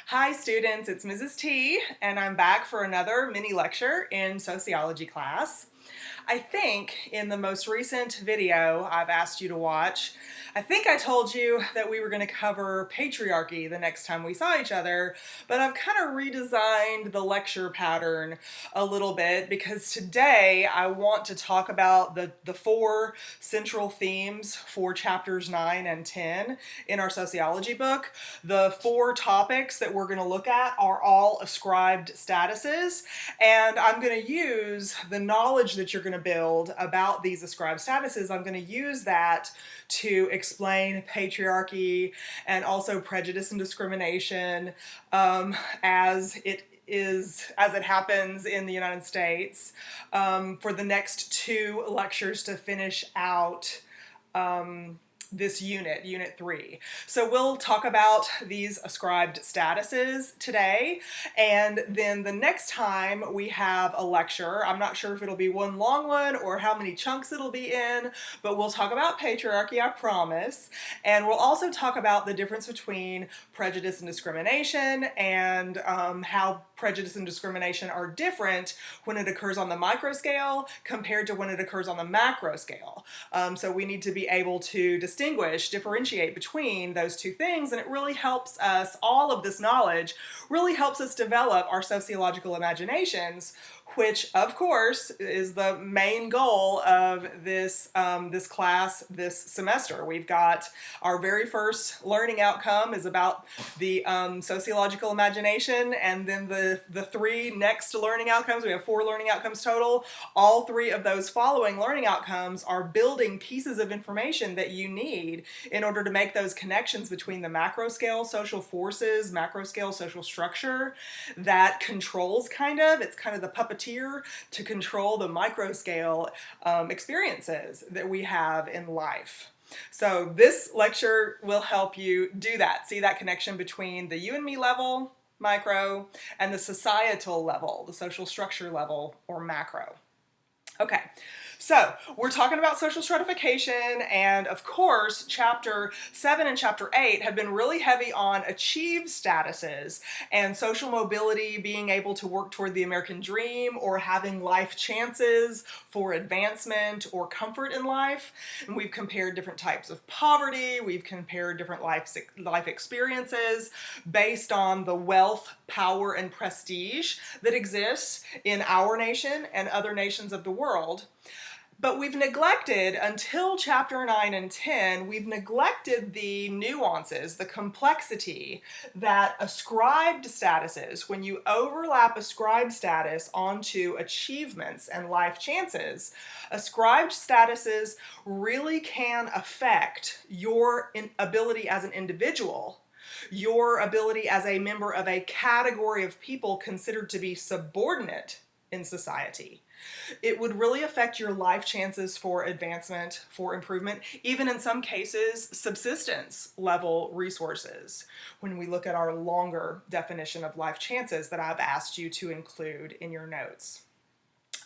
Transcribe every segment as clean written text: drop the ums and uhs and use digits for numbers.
Hi students, it's Mrs. T, and I'm back for another mini lecture in sociology class. I think in the most recent video I've asked you to watch, I think I told you that we were going to cover patriarchy the next time we saw each other, but I've kind of redesigned the lecture pattern a little bit because today I want to talk about the four central themes for chapters 9 and 10 in our sociology book. The four topics that we're going to look at are all ascribed statuses, and I'm going to use the knowledge that you're going to build about these ascribed statuses. I'm going to use that to explain patriarchy and also prejudice and discrimination as it happens in the United States for the next two lectures to finish out this unit 3. So we'll talk about these ascribed statuses today, and then the next time we have a lecture, I'm not sure if it'll be one long one or how many chunks it'll be in, but we'll talk about patriarchy, I promise, and we'll also talk about the difference between prejudice and discrimination and how prejudice and discrimination are different when it occurs on the micro scale compared to when it occurs on the macro scale. So we need to be able to differentiate between those two things, and it really helps us, all of this knowledge really helps us develop our sociological imaginations, which of course is the main goal of this class this semester. We've got our very first learning outcome is about the sociological imagination, and then the three next learning outcomes, we have 4 learning outcomes total. All 3 of those following learning outcomes are building pieces of information that you need in order to make those connections between the macro scale social forces, macro scale social structure that controls it's kind of the puppeteer to control the micro scale experiences that we have in life. So this lecture will help you do that, see that connection between the you and me level, micro, and the societal level, the social structure level, or macro. Okay, so we're talking about social stratification, and of course chapter 7 and chapter 8 have been really heavy on achieved statuses and social mobility, being able to work toward the American dream or having life chances for advancement or comfort in life. And we've compared different types of poverty, we've compared different life experiences based on the wealth, power, and prestige that exists in our nation and other nations of the world. But we've neglected, until chapter 9 and 10, we've neglected the nuances, the complexity that ascribed statuses, when you overlap ascribed status onto achievements and life chances, ascribed statuses really can affect your ability as an individual, your ability as a member of a category of people considered to be subordinate in society. It would really affect your life chances for advancement, for improvement, even in some cases, subsistence level resources, when we look at our longer definition of life chances that I've asked you to include in your notes.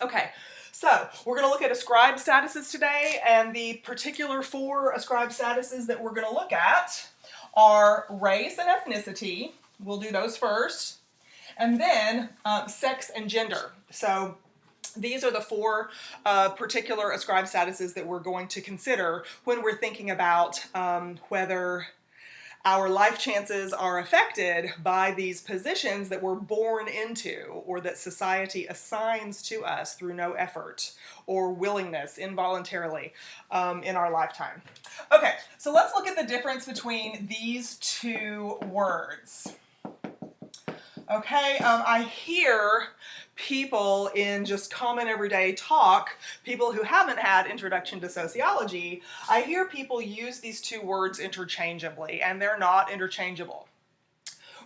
Okay, so we're going to look at ascribed statuses today, and the particular 4 ascribed statuses that we're going to look at are race and ethnicity. We'll do those first, and then sex and gender. So these are the 4 particular ascribed statuses that we're going to consider when we're thinking about whether our life chances are affected by these positions that we're born into or that society assigns to us through no effort or willingness involuntarily in our lifetime. Okay, so let's look at the difference between these 2 words. Okay, I hear people in just common everyday talk, people who haven't had introduction to sociology, I hear people use these 2 words interchangeably, and they're not interchangeable.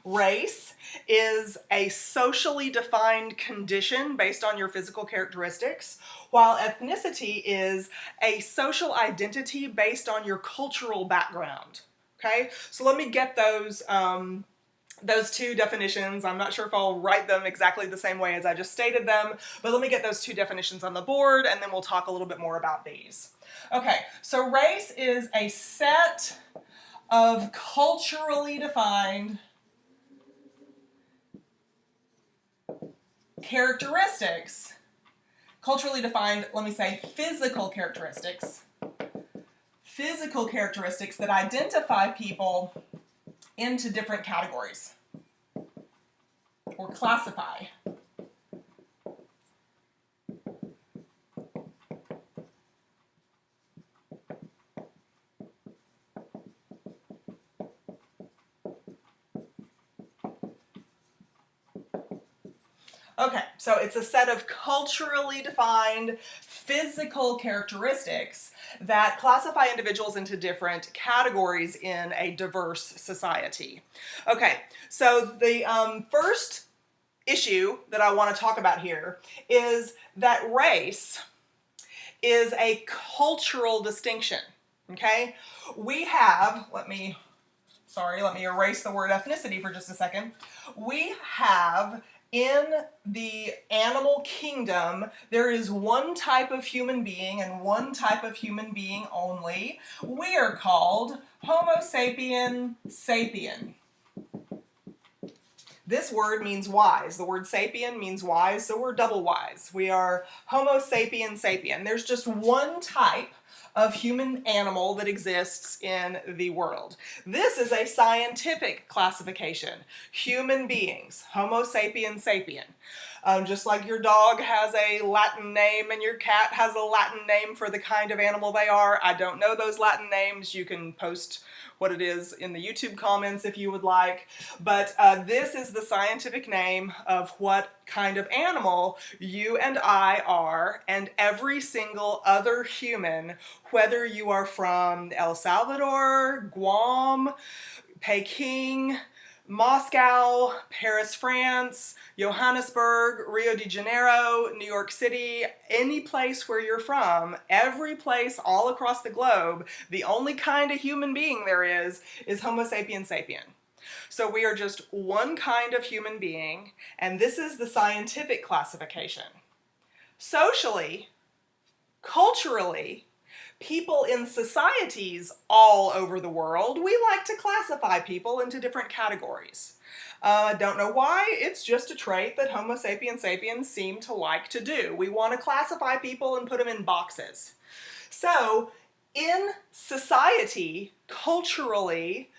Race is a socially defined condition based on your physical characteristics, while ethnicity is a social identity based on your cultural background. Okay, so let me get those 2 definitions. I'm not sure if I'll write them exactly the same way as I just stated them, but let me get those 2 definitions on the board, and then we'll talk a little bit more about these. Okay, so race is a set of culturally defined characteristics, culturally defined, let me say physical characteristics that identify people into different categories or classify. Okay, so it's a set of culturally defined physical characteristics that classify individuals into different categories in a diverse society. Okay, so the first issue that I want to talk about here is that race is a cultural distinction. Okay, we have, let me erase the word ethnicity for just a second. We have in the animal kingdom, there is one type of human being and one type of human being only. We are called Homo sapien sapien. This word means wise. The word sapien means wise, so we're double wise. We are Homo sapien sapien. There's just one type of human animal that exists in the world. This is a scientific classification. Human beings, Homo sapien sapien. Just like your dog has a Latin name and your cat has a Latin name for the kind of animal they are. I don't know those Latin names. You can post what it is in the YouTube comments if you would like. But this is the scientific name of what kind of animal you and I are, and every single other human, whether you are from El Salvador, Guam, Peking, Moscow, Paris, France, Johannesburg, Rio de Janeiro, New York City, any place where you're from, every place all across the globe, the only kind of human being there is Homo sapien sapien. So we are just one kind of human being, and this is the scientific classification. Socially, culturally, people in societies all over the world, we like to classify people into different categories. Don't know why, it's just a trait that Homo sapiens sapiens seem to like to do. We want to classify people and put them in boxes. So, in society, culturally,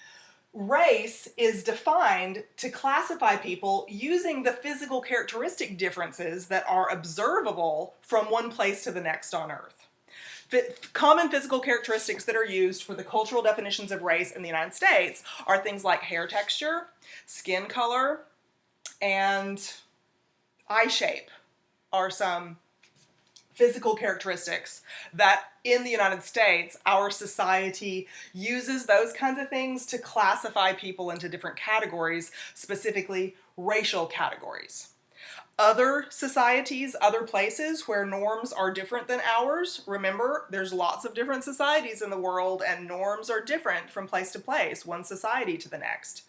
race is defined to classify people using the physical characteristic differences that are observable from one place to the next on Earth. Common physical characteristics that are used for the cultural definitions of race in the United States are things like hair texture, skin color, and eye shape are some physical characteristics that in the United States, our society uses those kinds of things to classify people into different categories, specifically racial categories. Other societies, other places where norms are different than ours, remember, there's lots of different societies in the world and norms are different from place to place, one society to the next.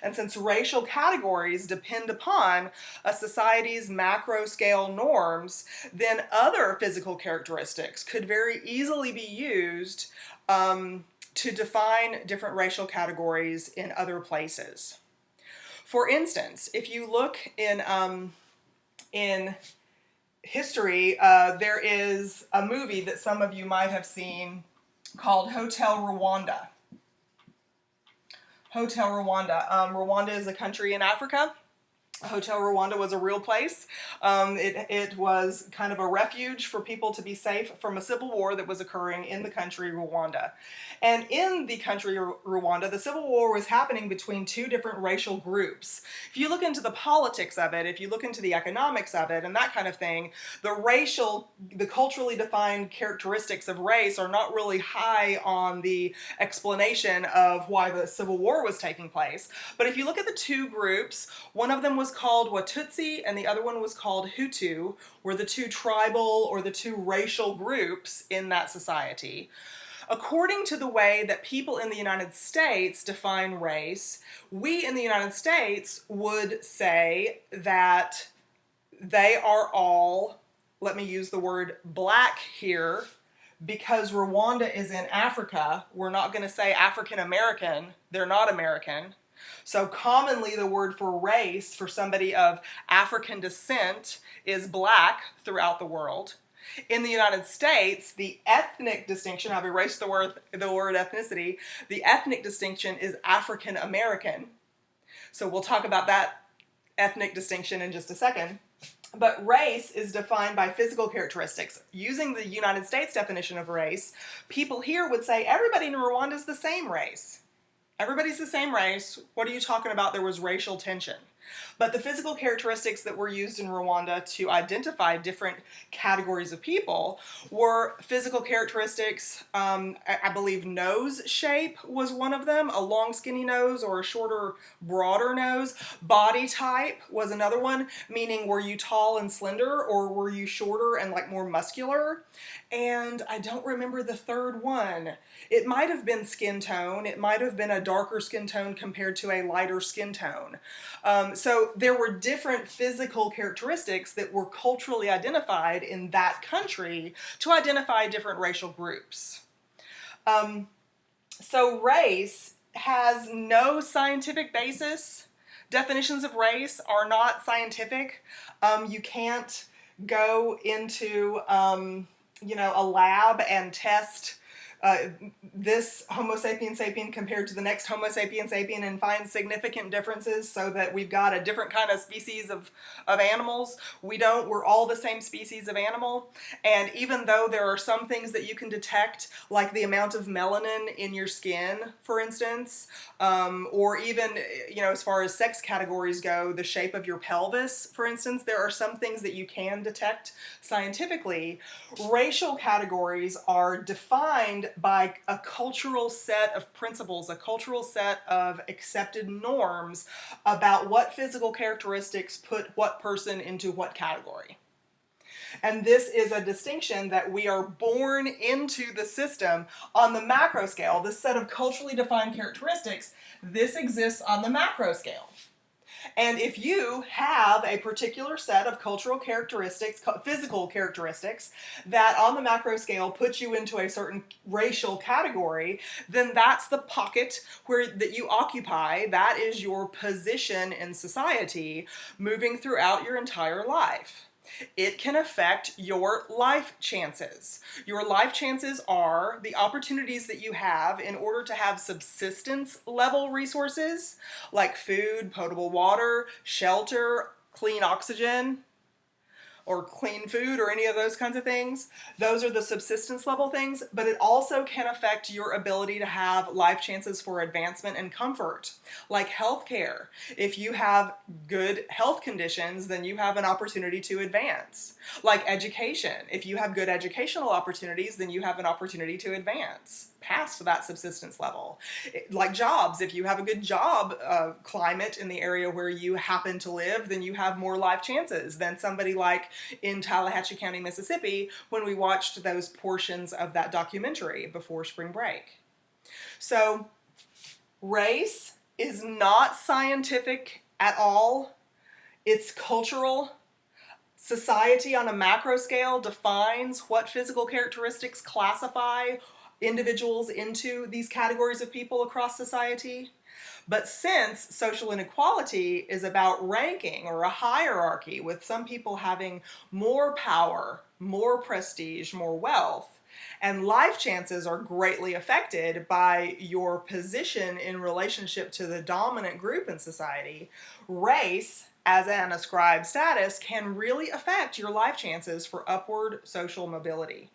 And since racial categories depend upon a society's macro scale norms, then other physical characteristics could very easily be used to define different racial categories in other places. For instance, if you look in history, there is a movie that some of you might have seen called Hotel Rwanda. Hotel Rwanda. Rwanda is a country in Africa. Hotel Rwanda was a real place. It was kind of a refuge for people to be safe from a civil war that was occurring in the country Rwanda. And in the country Rwanda, the civil war was happening between two different racial groups. If you look into the politics of it, if you look into the economics of it and that kind of thing, the culturally defined characteristics of race are not really high on the explanation of why the civil war was taking place. But if you look at the two groups, one of them was called Watutsi and the other one was called Hutu, were the two tribal or the two racial groups in that society. According to the way that people in the United States define race, we in the United States would say that they are all, let me use the word black here, because Rwanda is in Africa, we're not going to say African American, they're not American. So commonly the word for race for somebody of African descent is black throughout the world. In the United States, the ethnic distinction, I've erased the word ethnicity, the ethnic distinction is African American. So we'll talk about that ethnic distinction in just a second. But race is defined by physical characteristics. Using the United States definition of race, people here would say everybody in Rwanda is the same race. Everybody's the same race. What are you talking about? There was racial tension. But the physical characteristics that were used in Rwanda to identify different categories of people were physical characteristics. I believe nose shape was one of them, a long skinny nose or a shorter, broader nose. Body type was another one, meaning were you tall and slender or were you shorter and like more muscular? And I don't remember the third one. It might have been skin tone. It might have been a darker skin tone compared to a lighter skin tone. So there were different physical characteristics that were culturally identified in that country to identify different racial groups. So race has no scientific basis. Definitions of race are not scientific. You can't go into a lab and test this Homo sapiens sapien compared to the next Homo sapiens sapien and find significant differences so that we've got a different kind of species of animals. We don't. We're all the same species of animal. And even though there are some things that you can detect, like the amount of melanin in your skin, for instance, or even, as far as sex categories go, the shape of your pelvis, for instance, there are some things that you can detect scientifically. Racial categories are defined by a cultural set of principles, a cultural set of accepted norms about what physical characteristics put what person into what category. And this is a distinction that we are born into the system on the macro scale. This set of culturally defined characteristics, this exists on the macro scale. And if you have a particular set of cultural characteristics, physical characteristics, that on the macro scale put you into a certain racial category, then that's the pocket that you occupy. That is your position in society moving throughout your entire life. It can affect your life chances. Your life chances are the opportunities that you have in order to have subsistence level resources like food, potable water, shelter, clean oxygen, or clean food or any of those kinds of things. Those are the subsistence level things, but it also can affect your ability to have life chances for advancement and comfort, like healthcare. If you have good health conditions, then you have an opportunity to advance. Like education. If you have good educational opportunities, then you have an opportunity to advance past that subsistence level. Like jobs, if you have a good job climate in the area where you happen to live, then you have more life chances than somebody like in Tallahatchie County, Mississippi, when we watched those portions of that documentary before spring break. So race is not scientific at all. It's cultural. Society on a macro scale defines what physical characteristics classify individuals into these categories of people across society. But since social inequality is about ranking or a hierarchy, with some people having more power, more prestige, more wealth, and life chances are greatly affected by your position in relationship to the dominant group in society, race as an ascribed status can really affect your life chances for upward social mobility.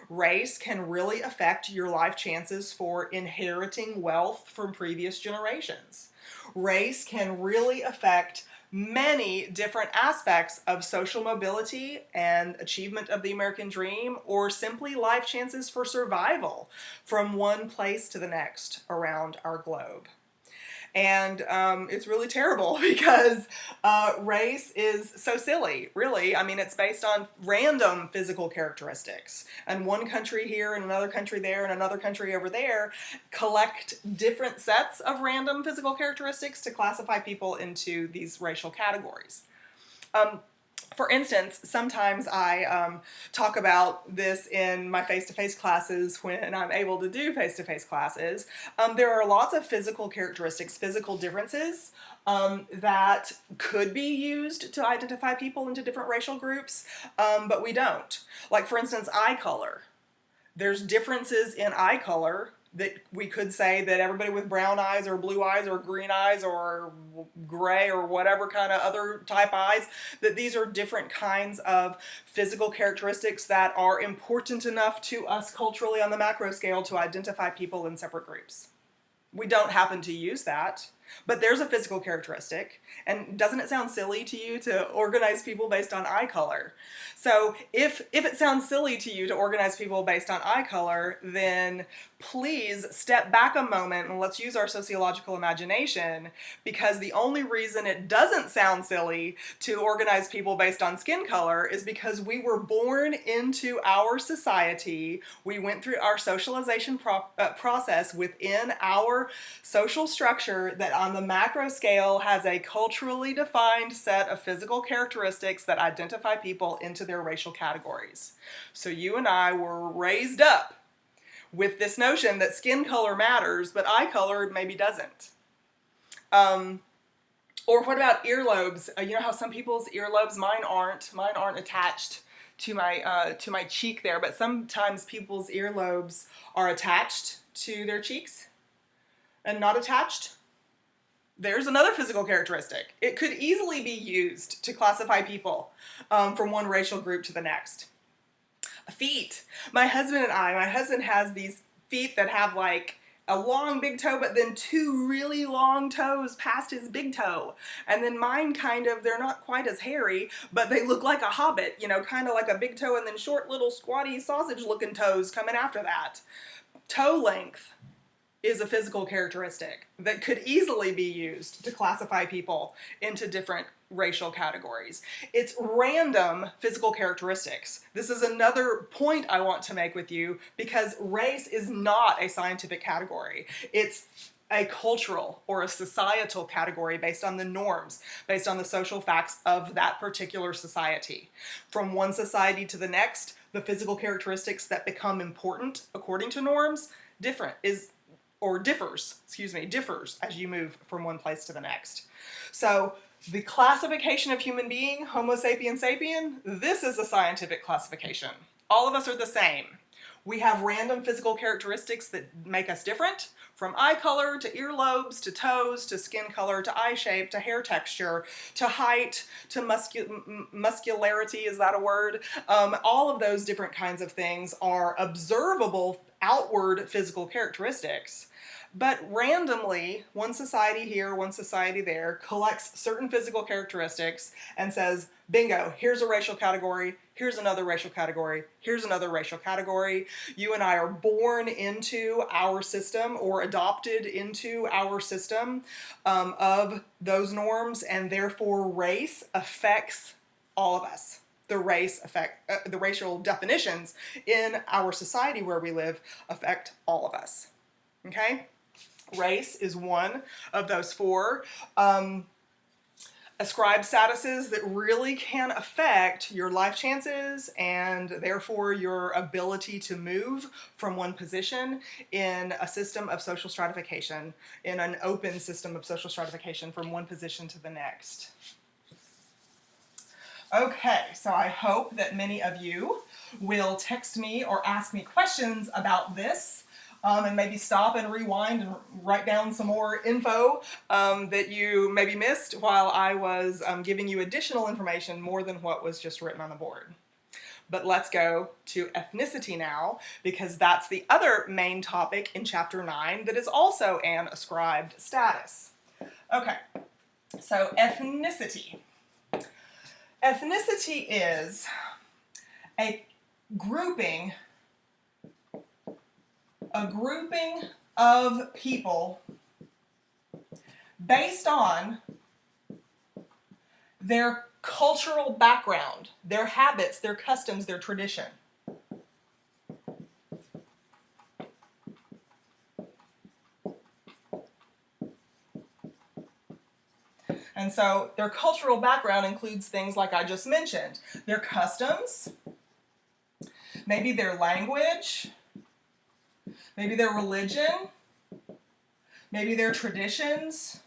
Race can really affect your life chances for inheriting wealth from previous generations. Race can really affect many different aspects of social mobility and achievement of the American dream, or simply life chances for survival from one place to the next around our globe. And it's really terrible because race is so silly, really. I mean, it's based on random physical characteristics. And one country here and another country there and another country over there collect different sets of random physical characteristics to classify people into these racial categories. For instance, sometimes I talk about this in my face-to-face classes when I'm able to do face-to-face classes. There are lots of physical characteristics, physical differences that could be used to identify people into different racial groups, but we don't. Like, for instance, eye color. There's differences in eye color that we could say that everybody with brown eyes or blue eyes or green eyes or gray or whatever kind of other type eyes, that these are different kinds of physical characteristics that are important enough to us culturally on the macro scale to identify people in separate groups. We don't happen to use that, but there's a physical characteristic. And doesn't it sound silly to you to organize people based on eye color? So if it sounds silly to you to organize people based on eye color, then please step back a moment and let's use our sociological imagination, because the only reason it doesn't sound silly to organize people based on skin color is because we were born into our society. We went through our socialization process within our social structure that on the macro scale has a culturally defined set of physical characteristics that identify people into their racial categories. So you and I were raised up with this notion that skin color matters, but eye color maybe doesn't. Or what about earlobes? You know how some people's earlobes, mine aren't attached to my cheek there, but sometimes people's earlobes are attached to their cheeks and not attached. There's another physical characteristic. It could easily be used to classify people from one racial group to the next. Feet. My husband has these feet that have like a long big toe, but then two really long toes past his big toe. And then mine they're not quite as hairy, but they look like a hobbit, you know, kind of like a big toe and then short little squatty sausage looking toes coming after that. Toe length is a physical characteristic that could easily be used to classify people into different racial categories. It's random physical characteristics. This is another point I want to make with you, because race is not a scientific category. It's a cultural or a societal category based on the norms, based on the social facts of that particular society. From one society to the next, the physical characteristics that become important according to norms differs as you move from one place to the next. So the classification of human being, Homo sapien sapien, this is a scientific classification. All of us are the same. We have random physical characteristics that make us different, from eye color to earlobes to toes to skin color to eye shape to hair texture to height to muscularity, is that a word? All of those different kinds of things are observable outward physical characteristics. But randomly, one society here, one society there, collects certain physical characteristics and says, bingo, here's a racial category, here's another racial category, here's another racial category. You and I are born into our system or adopted into our system of those norms, and therefore race affects all of us. The racial definitions in our society where we live affect all of us. Okay? Race is one of those four ascribed statuses that really can affect your life chances and therefore your ability to move from one position in a system of social stratification, in an open system of social stratification from one position to the next. Okay, so I hope that many of you will text me or ask me questions about this. And maybe stop and rewind and write down some more info that you maybe missed while I was giving you additional information more than what was just written on the board. But let's go to ethnicity now, because that's the other main topic in Chapter 9 that is also an ascribed status. Okay, so ethnicity. Ethnicity is a grouping of people based on their cultural background, their habits, their customs, their tradition. And so their cultural background includes things like I just mentioned. Their customs, maybe their language, maybe their religion, maybe their traditions,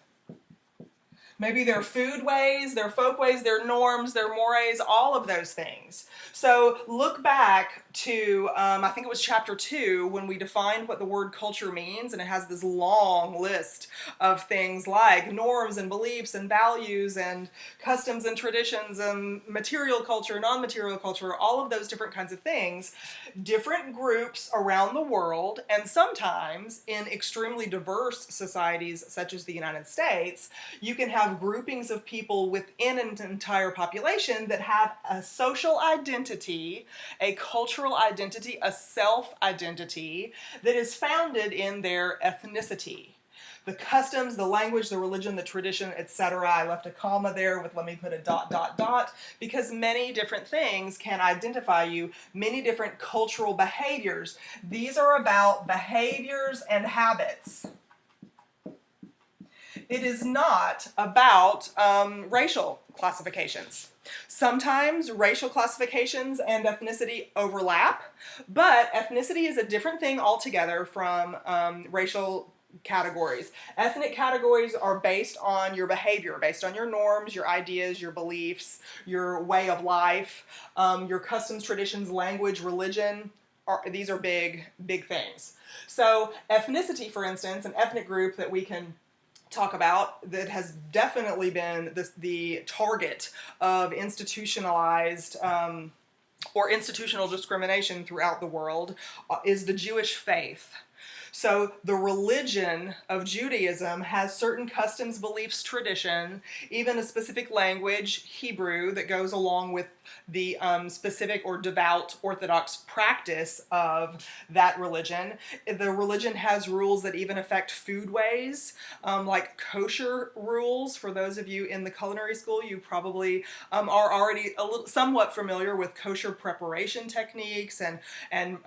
maybe their food ways, their folk ways, their norms, their mores, all of those things. So look back to, I think it was chapter 2, when we defined what the word culture means, and it has this long list of things like norms and beliefs and values and customs and traditions and material culture, non-material culture, all of those different kinds of things. Different groups around the world, and sometimes in extremely diverse societies such as the United States, you can have groupings of people within an entire population that have a social identity, a cultural identity, a self-identity that is founded in their ethnicity. The customs, the language, the religion, the tradition, etc. I left a comma there with let me put a ... because many different things can identify you, many different cultural behaviors. These are about behaviors and habits. It is not about racial classifications. Sometimes racial classifications and ethnicity overlap, but ethnicity is a different thing altogether from racial categories. Ethnic categories are based on your behavior, based on your norms, your ideas, your beliefs, your way of life, your customs, traditions, language, religion. These are big things. So ethnicity, for instance, an ethnic group that we can talk about that has definitely been the target of institutionalized or institutional discrimination throughout the world is the Jewish faith. So the religion of Judaism has certain customs, beliefs, tradition, even a specific language, Hebrew, that goes along with the specific or devout Orthodox practice of that religion. The religion has rules that even affect food ways, like kosher rules. For those of you in the culinary school, you probably are already somewhat familiar with kosher preparation techniques and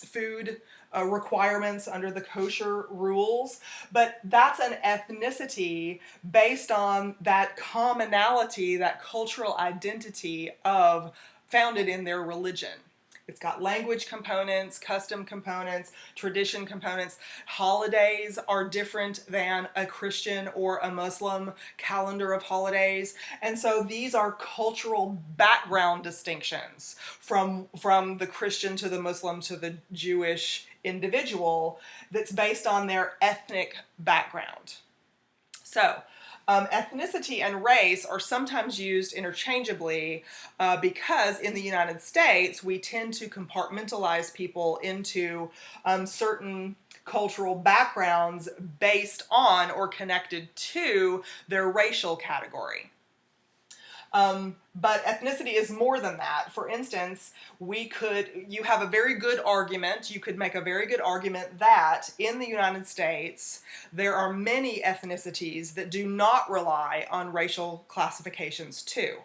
food requirements under the kosher rules, but that's an ethnicity based on that commonality, that cultural identity of founded in their religion. It's got language components, custom components, tradition components. Holidays are different than a Christian or a Muslim calendar of holidays. And so these are cultural background distinctions from the Christian to the Muslim to the Jewish individual that's based on their ethnic background. So, ethnicity and race are sometimes used interchangeably because in the United States we tend to compartmentalize people into certain cultural backgrounds based on or connected to their racial category. But ethnicity is more than that. For instance, you have a very good argument, you could make a very good argument that in the United States, there are many ethnicities that do not rely on racial classifications too.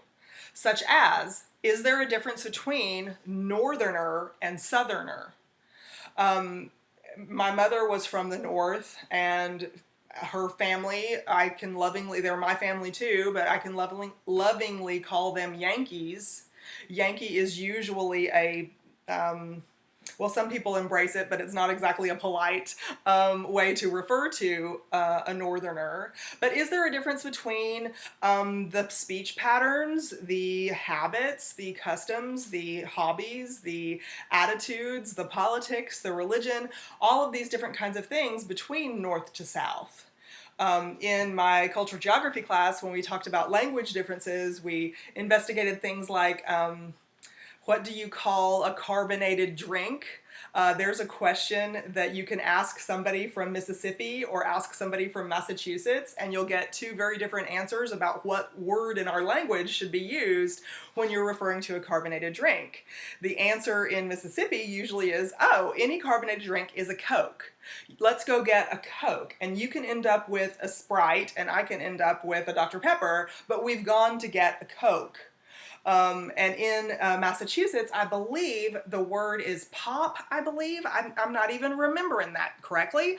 Such as, is there a difference between Northerner and Southerner? My mother was from the North, and her family, they're my family too, but I can lovingly call them Yankees. Yankee is usually well, some people embrace it, but it's not exactly a polite way to refer to a Northerner. But is there a difference between the speech patterns, the habits, the customs, the hobbies, the attitudes, the politics, the religion, all of these different kinds of things between North to South? In my cultural geography class, when we talked about language differences, we investigated things like what do you call a carbonated drink? There's a question that you can ask somebody from Mississippi or ask somebody from Massachusetts, and you'll get two very different answers about what word in our language should be used when you're referring to a carbonated drink. The answer in Mississippi usually is, oh, any carbonated drink is a Coke. Let's go get a Coke. And you can end up with a Sprite, and I can end up with a Dr. Pepper, but we've gone to get a Coke. And in Massachusetts, I believe the word is pop, I believe. I'm not even remembering that correctly.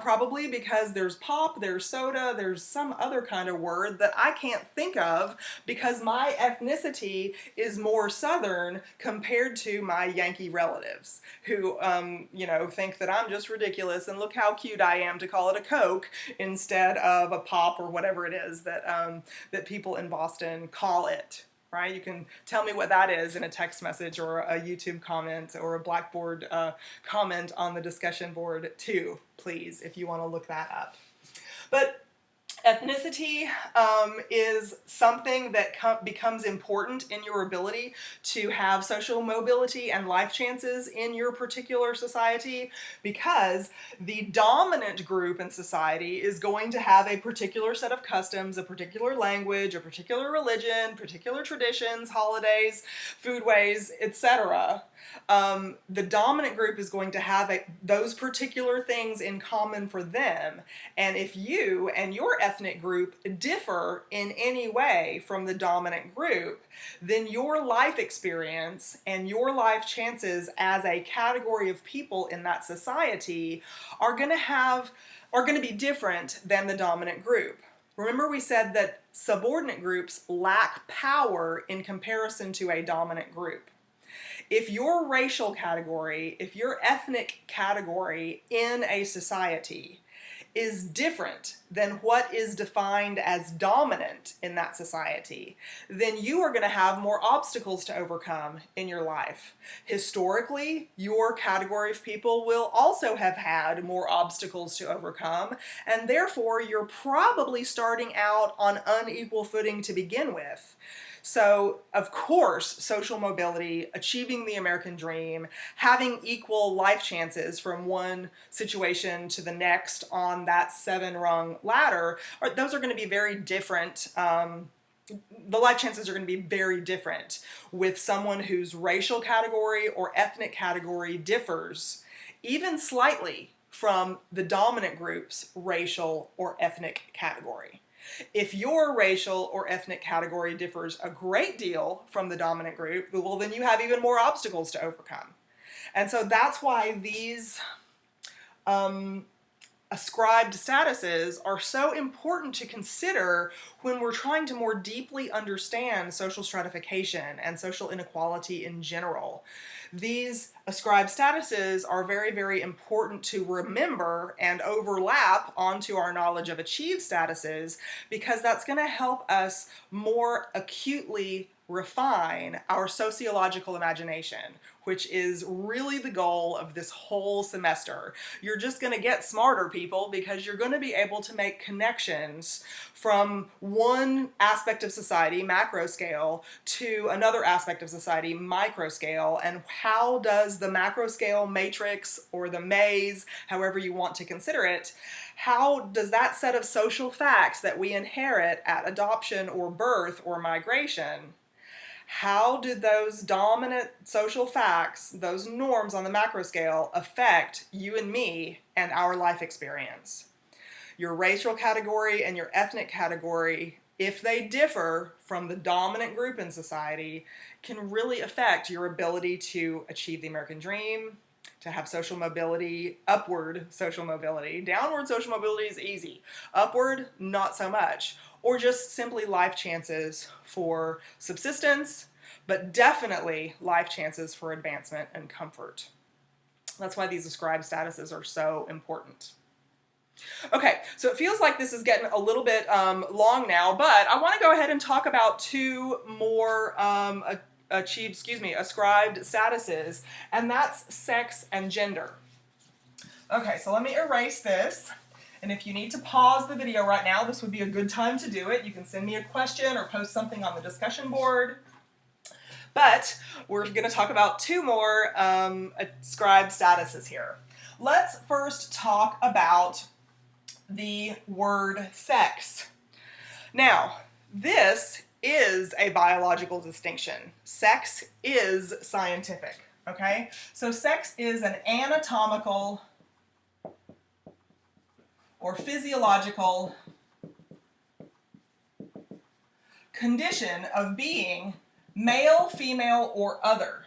Probably because there's pop, there's soda, there's some other kind of word that I can't think of because my ethnicity is more Southern compared to my Yankee relatives who, you know, think that I'm just ridiculous and look how cute I am to call it a Coke instead of a pop or whatever it is that, that people in Boston call it. Right? You can tell me what that is in a text message or a YouTube comment or a Blackboard comment on the discussion board too, please, if you want to look that up. But ethnicity is something that becomes important in your ability to have social mobility and life chances in your particular society because the dominant group in society is going to have a particular set of customs, a particular language, a particular religion, particular traditions, holidays, foodways, etc. The dominant group is going to have those particular things in common for them. And if you and your ethnic group differ in any way from the dominant group, then your life experience and your life chances as a category of people in that society are going to be different than the dominant group. Remember we said that subordinate groups lack power in comparison to a dominant group. If your racial category, if your ethnic category in a society is different than what is defined as dominant in that society, then you are going to have more obstacles to overcome in your life. Historically, your category of people will also have had more obstacles to overcome, and therefore you're probably starting out on unequal footing to begin with. So, of course, social mobility, achieving the American dream, having equal life chances from one situation to the next on that 7-rung ladder, those are going to be very different. The life chances are going to be very different with someone whose racial category or ethnic category differs, even slightly, from the dominant group's racial or ethnic category. If your racial or ethnic category differs a great deal from the dominant group, well, then you have even more obstacles to overcome. And so that's why these ascribed statuses are so important to consider when we're trying to more deeply understand social stratification and social inequality in general. These ascribed statuses are very, very important to remember and overlap onto our knowledge of achieved statuses because that's going to help us more acutely refine our sociological imagination, which is really the goal of this whole semester. You're just going to get smarter, people, because you're going to be able to make connections from one aspect of society, macro scale, to another aspect of society, micro scale, and how does the macro scale matrix or the maze, however you want to consider it, how does that set of social facts that we inherit at adoption or birth or migration, how do those dominant social facts, those norms on the macro scale, affect you and me and our life experience? Your racial category and your ethnic category, if they differ from the dominant group in society, can really affect your ability to achieve the American dream, to have social mobility, upward social mobility. Downward social mobility is easy. Upward, not so much. Or just simply life chances for subsistence, but definitely life chances for advancement and comfort. That's why these ascribed statuses are so important. Okay, so it feels like this is getting a little bit long now, but I want to go ahead and talk about two more ascribed statuses, and that's sex and gender. Okay, so let me erase this. And if you need to pause the video right now, this would be a good time to do it. You can send me a question or post something on the discussion board. But we're going to talk about two more ascribed statuses here. Let's first talk about the word sex. Now, this is a biological distinction. Sex is scientific, okay? So sex is an anatomical or physiological condition of being Male, female, or other.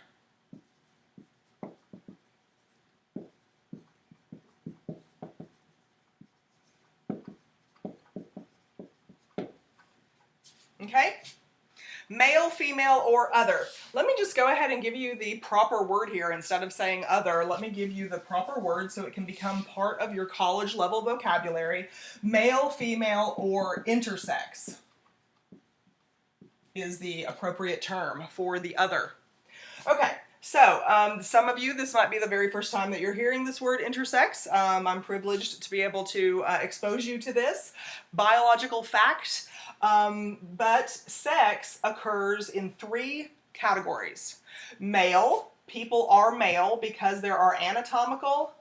Okay? Male, female, or other. Let me just go ahead and give you the proper word here. Instead of saying other, let me give you the proper word so it can become part of your college level vocabulary. Male, female, or intersex is the appropriate term for the other. Okay. So, some of you, this might be the very first time that you're hearing this word intersex. I'm privileged to be able to expose you to this biological fact. But sex occurs in 3 categories. Male, people are male because there are anatomical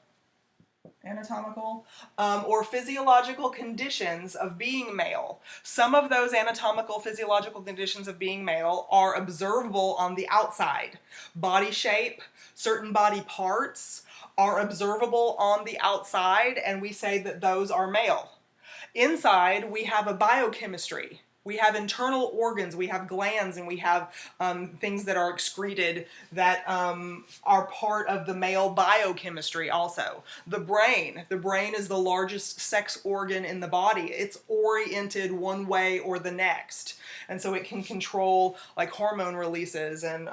or physiological conditions of being male. Some of those anatomical physiological conditions of being male are observable on the outside. Body shape, certain body parts are observable on the outside, and we say that those are male. Inside, we have a biochemistry. We have internal organs, we have glands, and we have things that are excreted that are part of the male biochemistry also. The brain is the largest sex organ in the body. It's oriented one way or the next. And so it can control like hormone releases and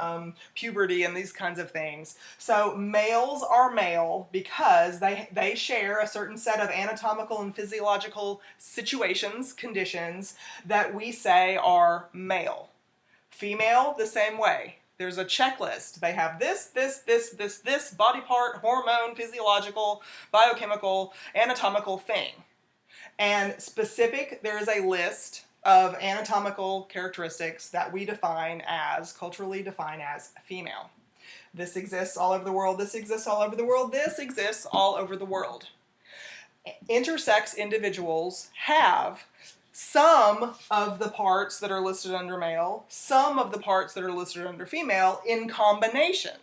puberty and these kinds of things. So males are male because they share a certain set of anatomical and physiological situations, conditions that we say are male. Female, the same way. There's a checklist. They have this body part, hormone, physiological, biochemical, anatomical thing. And specific, there is a list of anatomical characteristics that we culturally define as female. This exists all over the world, this exists all over the world, this exists all over the world. Intersex individuals have some of the parts that are listed under male, some of the parts that are listed under female in combination.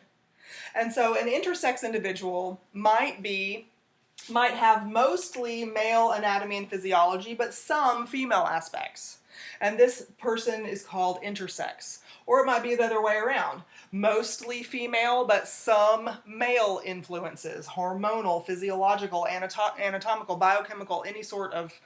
And so an intersex individual might have mostly male anatomy and physiology, but some female aspects. And this person is called intersex. Or it might be the other way around. Mostly female, but some male influences, hormonal, physiological, anatomical, biochemical, any sort of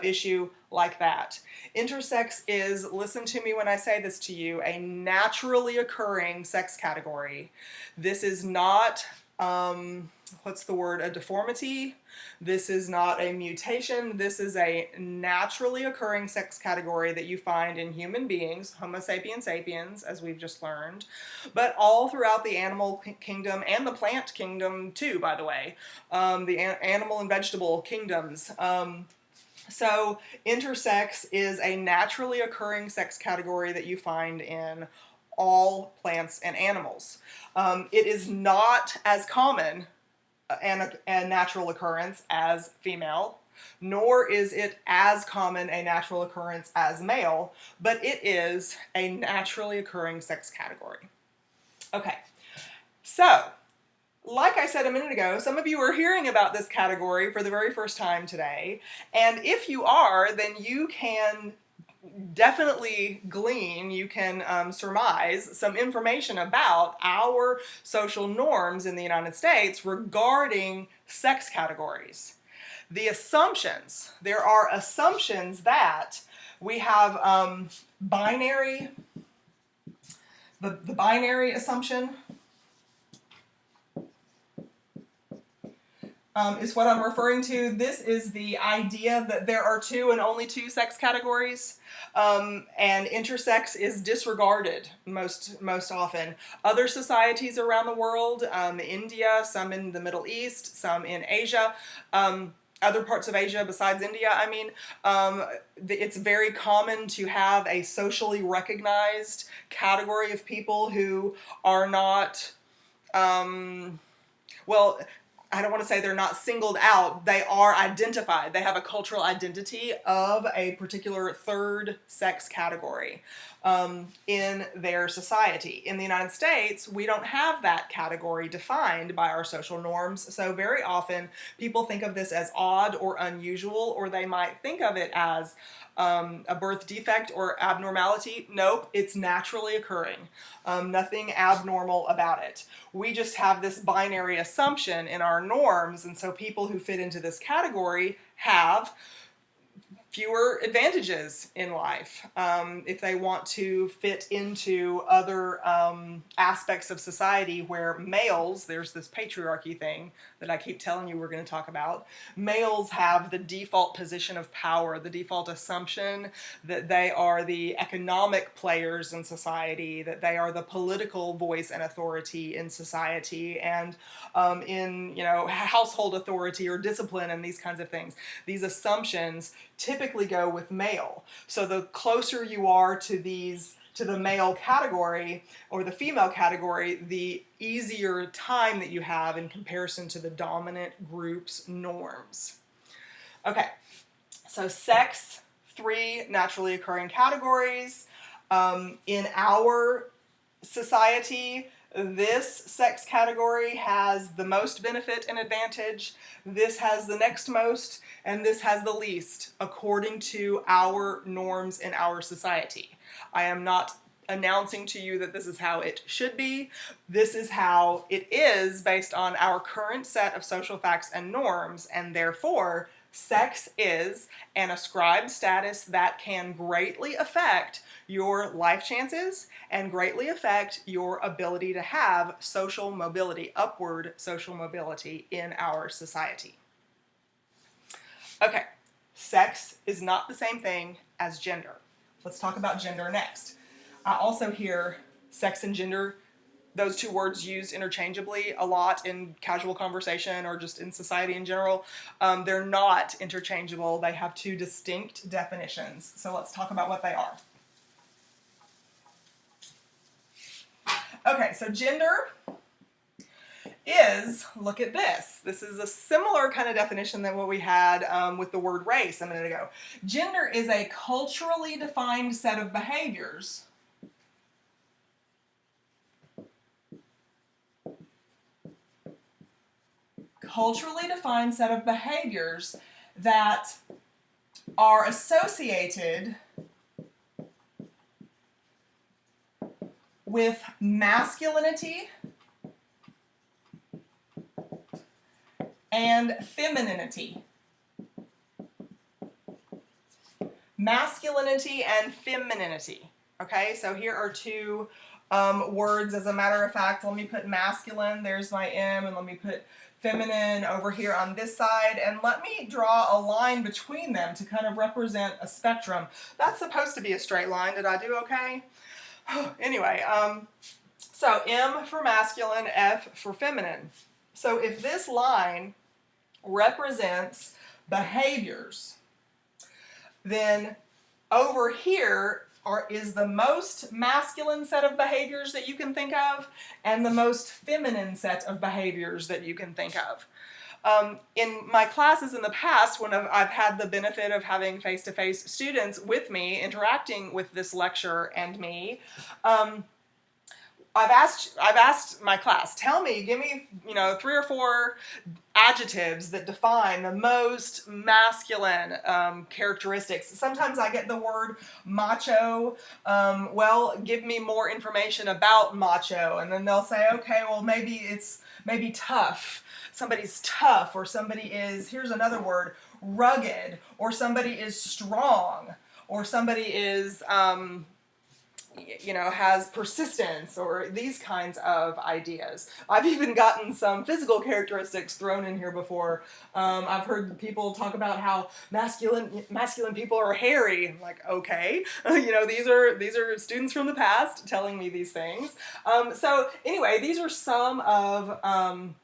issue like that. Intersex is, listen to me when I say this to you, a naturally occurring sex category. This is not a deformity. This is not a mutation. This is a naturally occurring sex category that you find in human beings, Homo sapiens sapiens, as we've just learned, but all throughout the animal kingdom and the plant kingdom too, by the way, the animal and vegetable kingdoms. So intersex is a naturally occurring sex category that you find in all plants and animals. It is not as common a natural occurrence as female, nor is it as common a natural occurrence as male, but it is a naturally occurring sex category. Okay, so like I said a minute ago, some of you are hearing about this category for the very first time today, and if you are, then you can definitely glean, you can surmise some information about our social norms in the United States regarding sex categories. The assumptions, there are assumptions that we have the binary assumption is what I'm referring to. This is the idea that there are 2 and only 2 sex categories, and intersex is disregarded most often. Other societies around the world, India, some in the Middle East, some in Asia, other parts of Asia besides India, it's very common to have a socially recognized category of people who are not, I don't want to say they're not singled out, they are identified. They have a cultural identity of a particular third sex category in their society. In the United States, we don't have that category defined by our social norms, so very often people think of this as odd or unusual, or they might think of it as a birth defect or abnormality. Nope, it's naturally occurring. Nothing abnormal about it. We just have this binary assumption in our norms, and so people who fit into this category have fewer advantages in life if they want to fit into other aspects of society where males, there's this patriarchy thing that I keep telling you we're going to talk about, males have the default position of power, the default assumption that they are the economic players in society, that they are the political voice and authority in society, and in, you know, household authority or discipline and these kinds of things. These assumptions typically go with male. So the closer you are to the male category or the female category, the easier time that you have in comparison to the dominant group's norms. Okay, so sex, 3 naturally occurring categories. In our society, this sex category has the most benefit and advantage, this has the next most, and this has the least, according to our norms in our society. I am not announcing to you that this is how it should be. This is how it is based on our current set of social facts and norms, and therefore, sex is an ascribed status that can greatly affect your life chances and greatly affect your ability to have social mobility, upward social mobility in our society. Okay, sex is not the same thing as gender. Let's talk about gender next. I also hear sex and gender, those two words used interchangeably a lot in casual conversation or just in society in general. They're not interchangeable. They have 2 distinct definitions. So let's talk about what they are. Okay, so gender is, look at this. This is a similar kind of definition than what we had with the word race a minute ago. Gender is a culturally defined set of behaviors that are associated with masculinity and femininity. Masculinity and femininity. Okay, so here are 2 words. As a matter of fact, let me put masculine, there's my M, and let me put feminine over here on this side, and let me draw a line between them to kind of represent a spectrum. That's supposed to be a straight line. Did I do okay? Anyway, so M for masculine, F for feminine. So if this line represents behaviors, then over here is the most masculine set of behaviors that you can think of and the most feminine set of behaviors that you can think of. In my classes in the past, when I've had the benefit of having face-to-face students with me, interacting with this lecture and me, I've asked my class, give me, 3 or 4 adjectives that define the most masculine characteristics. Sometimes I get the word macho. Well, give me more information about macho, and then they'll say, okay, well maybe tough. Somebody's tough, or somebody is, here's another word, rugged, or somebody is strong, or somebody is has persistence, or these kinds of ideas. I've even gotten some physical characteristics thrown in here before. I've heard people talk about how masculine people are hairy. I'm like, okay, these are students from the past telling me these things. So anyway, these are some of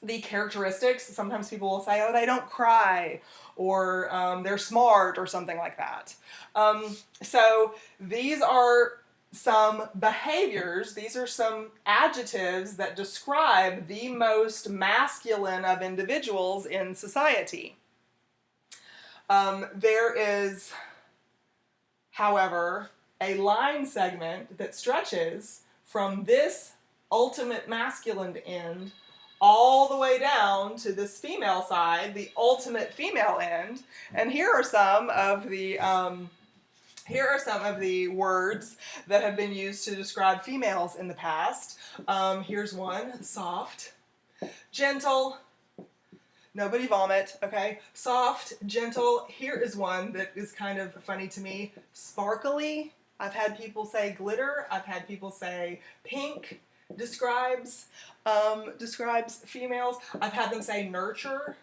the characteristics. Sometimes people will say, oh, they don't cry, or they're smart, or something like that. So these are some behaviors. These are some adjectives that describe the most masculine of individuals in society. There is, however, a line segment that stretches from this ultimate masculine end all the way down to this female side, the ultimate female end. And here are some of the words that have been used to describe females in the past. Here's one: soft, gentle. Nobody vomit, okay? Soft, gentle. Here is one that is kind of funny to me: sparkly. I've had people say glitter. I've had people say pink describes females. I've had them say nurturer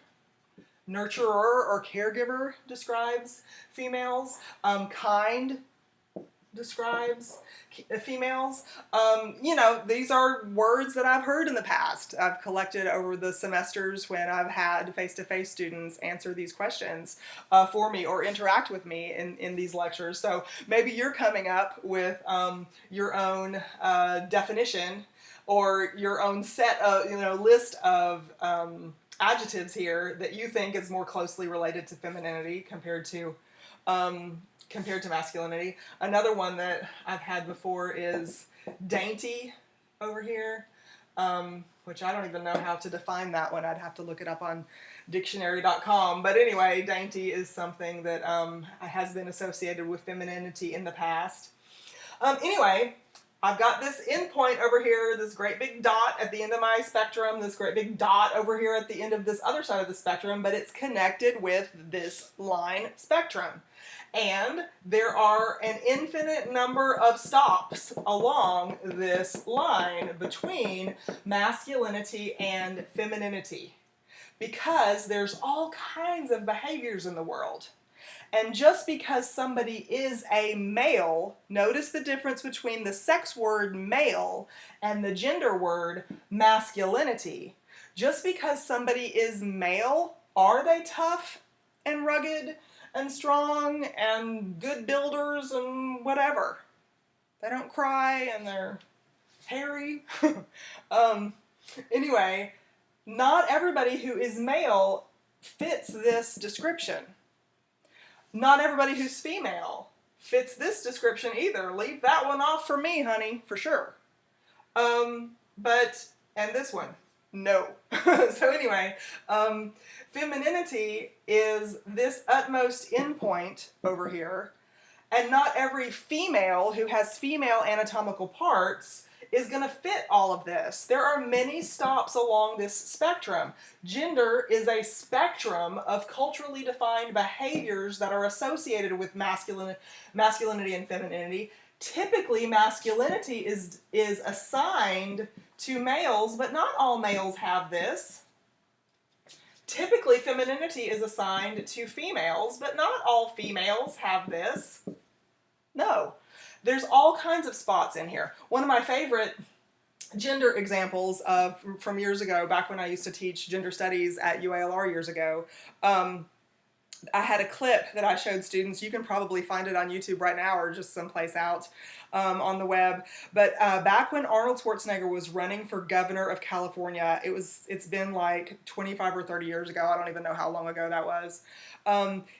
or caregiver describes females. Kind describes females. These are words that I've heard in the past. I've collected over the semesters when I've had face-to-face students answer these questions for me or interact with me in these lectures. So maybe you're coming up with your own definition or your own set of, list of adjectives here that you think is more closely related to femininity compared to masculinity. Another one that I've had before is dainty over here, which I don't even know how to define that one. I'd have to look it up on dictionary.com. But anyway, dainty is something that has been associated with femininity in the past. Anyway, I've got this endpoint over here, this great big dot at the end of my spectrum, this great big dot over here at the end of this other side of the spectrum, but it's connected with this line spectrum. And there are an infinite number of stops along this line between masculinity and femininity, because there's all kinds of behaviors in the world. And just because somebody is a male, notice the difference between the sex word male and the gender word masculinity. Just because somebody is male, are they tough and rugged and strong and good builders and whatever? They don't cry and they're hairy. Anyway, not everybody who is male fits this description. Not everybody who's female fits this description either. Leave that one off for me, honey, for sure. And this one, no. So anyway, femininity is this utmost endpoint over here, and not every female who has female anatomical parts is going to fit all of this. There are many stops along this spectrum. Gender is a spectrum of culturally defined behaviors that are associated with masculinity and femininity. Typically, masculinity is assigned to males, but not all males have this. Typically, femininity is assigned to females, but not all females have this. No. There's all kinds of spots in here. One of my favorite gender examples from years ago, back when I used to teach gender studies at UALR years ago, I had a clip that I showed students. You can probably find it on YouTube right now or just someplace out on the web. But back when Arnold Schwarzenegger was running for governor of California, it's been like 25 or 30 years ago. I don't even know how long ago that was.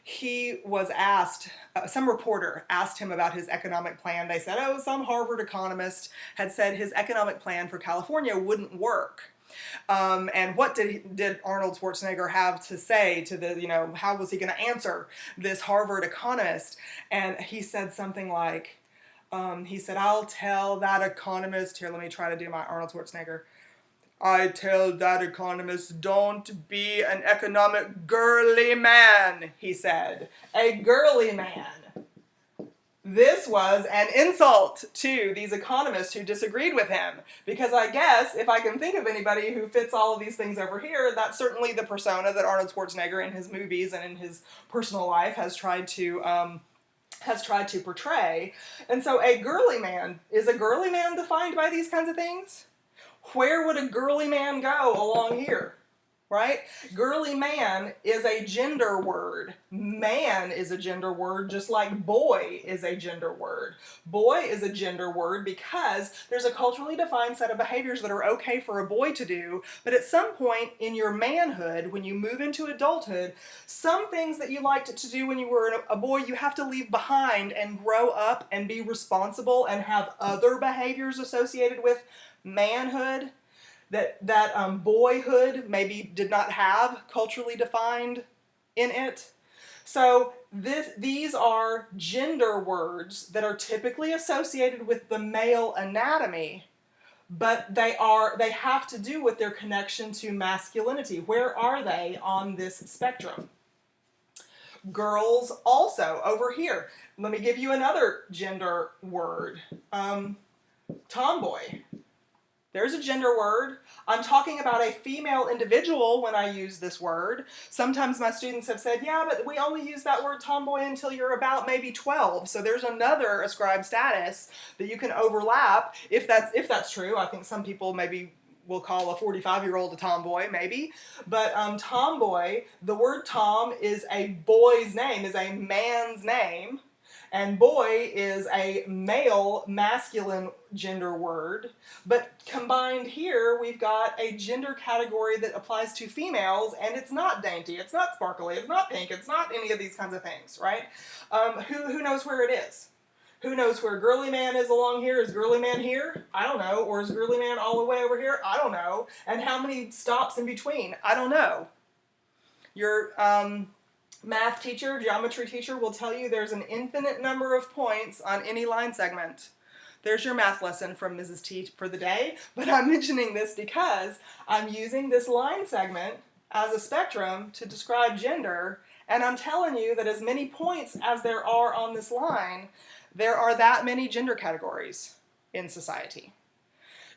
He was asked, some reporter asked him about his economic plan. They said, some Harvard economist had said his economic plan for California wouldn't work. And what did Arnold Schwarzenegger have to say to the, how was he going to answer this Harvard economist? And he said something like, I'll tell that economist, here, let me try to do my Arnold Schwarzenegger. I tell that economist, don't be an economic girly man, he said. A girly man. This was an insult to these economists who disagreed with him, because I guess if I can think of anybody who fits all of these things over here, that's certainly the persona that Arnold Schwarzenegger in his movies and in his personal life has tried to portray. And so a girly man, is a girly man defined by these kinds of things? Where would a girly man go along here? right? Girly man is a gender word. Man is a gender word, just like boy is a gender word. Boy is a gender word because there's a culturally defined set of behaviors that are okay for a boy to do, but at some point in your manhood, when you move into adulthood, some things that you liked to do when you were a boy, you have to leave behind and grow up and be responsible and have other behaviors associated with manhood that boyhood maybe did not have culturally defined in it. So these are gender words that are typically associated with the male anatomy, but they have to do with their connection to masculinity. Where are they on this spectrum? Girls also over here. Let me give you another gender word. Tomboy. There's a gender word. I'm talking about a female individual when I use this word. Sometimes my students have said, yeah, but we only use that word tomboy until you're about maybe 12. So there's another ascribed status that you can overlap if that's true. I think some people maybe will call a 45-year-old a tomboy, maybe. But tomboy, the word tom is a boy's name, is a man's name. And boy is a male masculine gender word, but combined here we've got a gender category that applies to females, and it's not dainty, it's not sparkly, it's not pink, it's not any of these kinds of things, right? Who knows where it is? Who knows where girly man is along here? Is girly man here? I don't know. Or is girly man all the way over here? I don't know. And how many stops in between? I don't know. Your math teacher, geometry teacher will tell you there's an infinite number of points on any line segment. There's your math lesson from Mrs. T for the day, but I'm mentioning this because I'm using this line segment as a spectrum to describe gender, and I'm telling you that as many points as there are on this line, there are that many gender categories in society.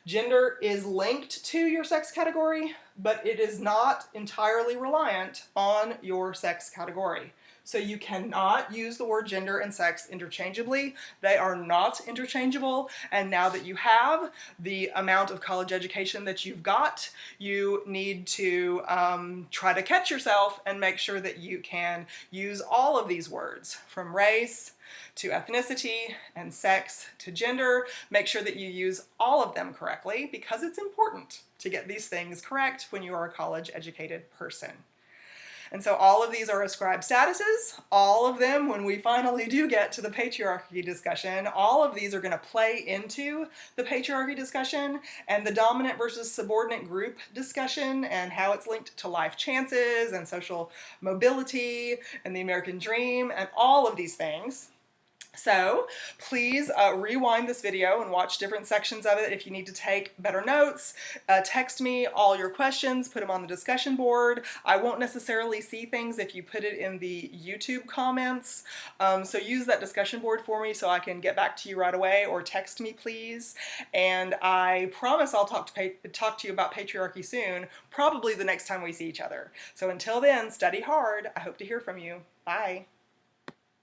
Gender is linked to your sex category, but it is not entirely reliant on your sex category. So you cannot use the word gender and sex interchangeably. They are not interchangeable. And now that you have the amount of college education that you've got, you need to try to catch yourself and make sure that you can use all of these words, from race to ethnicity and sex to gender. Make sure that you use all of them correctly, because it's important to get these things correct when you are a college educated person. And so all of these are ascribed statuses. All of them, when we finally do get to the patriarchy discussion, all of these are going to play into the patriarchy discussion and the dominant versus subordinate group discussion and how it's linked to life chances and social mobility and the American dream and all of these things. So please rewind this video and watch different sections of it if you need to take better notes. Text me all your questions, put them on the discussion board. I won't necessarily see things if you put it in the YouTube comments. So use that discussion board for me so I can get back to you right away, or text me please. And I promise I'll talk to you about patriarchy soon, probably the next time we see each other. So until then, study hard. I hope to hear from you. Bye.